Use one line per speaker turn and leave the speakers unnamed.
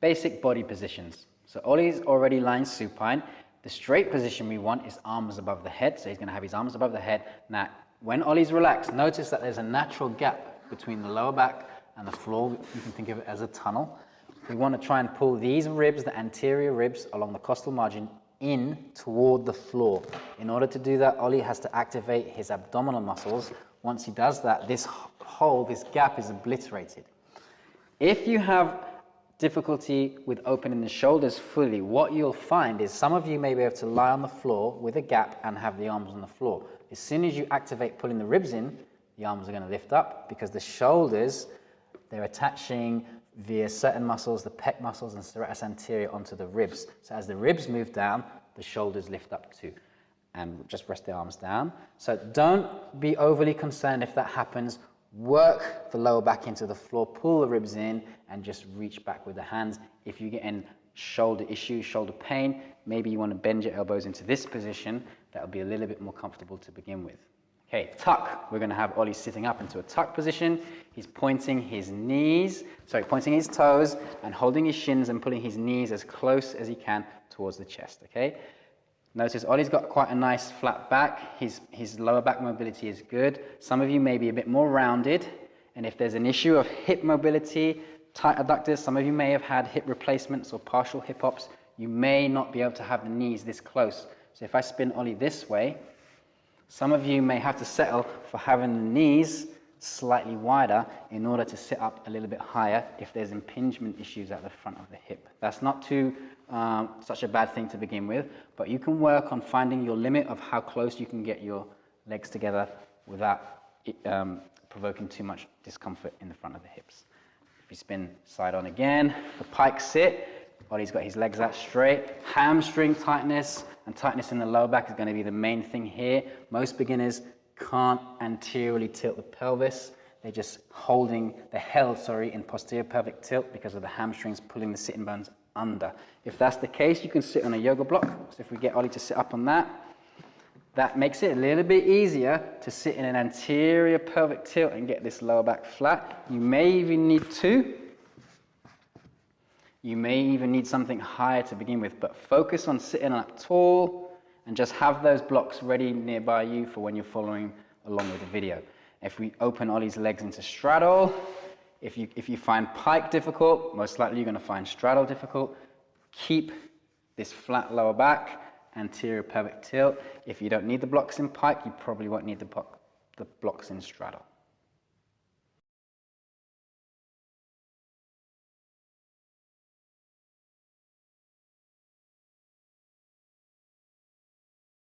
Basic body positions. So Ollie's already lying supine. The straight position we want is arms above the head. So he's going to have his arms above the head. Now, when Ollie's relaxed, notice that there's a natural gap between the lower back and the floor. You can think of it as a tunnel. We want to try and pull these ribs, the anterior ribs along the costal margin, in toward the floor. In order to do that, Ollie has to activate his abdominal muscles. Once he does that, this hole, this gap is obliterated. If you have difficulty with opening the shoulders fully, what you'll find is some of you may be able to lie on the floor with a gap and have the arms on the floor. As soon as you activate pulling the ribs in, the arms are going to lift up because the shoulders, they're attaching via certain muscles, the pec muscles and serratus anterior onto the ribs. So as the ribs move down, the shoulders lift up too. And just rest the arms down. So don't be overly concerned if that happens. Work the lower back into the floor, pull the ribs in, and just reach back with the hands. If you get in shoulder issues, shoulder pain, maybe you want to bend your elbows into this position. That'll be a little bit more comfortable to begin with. Okay, tuck. We're going to have Ollie sitting up into a tuck position. He's pointing his toes and holding his shins and pulling his knees as close as he can towards the chest, okay? Notice Ollie's got quite a nice flat back. His lower back mobility is good. Some of you may be a bit more rounded. And if there's an issue of hip mobility, tight adductors, some of you may have had hip replacements or partial hip hops. You may not be able to have the knees this close. So if I spin Ollie this way, some of you may have to settle for having the knees slightly wider in order to sit up a little bit higher if there's impingement issues at the front of the hip. That's not such a bad thing to begin with, but you can work on finding your limit of how close you can get your legs together without provoking too much discomfort in the front of the hips. If you spin side on again, the pike sit, Ollie's got his legs out straight. Hamstring tightness and tightness in the lower back is going to be the main thing here. Most beginners can't anteriorly tilt the pelvis. They're just held in posterior pelvic tilt because of the hamstrings pulling the sitting bones under. If that's the case, you can sit on a yoga block. So if we get Ollie to sit up on that, that makes it a little bit easier to sit in an anterior pelvic tilt and get this lower back flat. You may even need two. You may even need something higher to begin with, but focus on sitting up tall and just have those blocks ready nearby you for when you're following along with the video. If we open Ollie's legs into straddle, if you find pike difficult, most likely you're going to find straddle difficult. Keep this flat lower back, anterior pelvic tilt. If you don't need the blocks in pike, you probably won't need the blocks in straddle.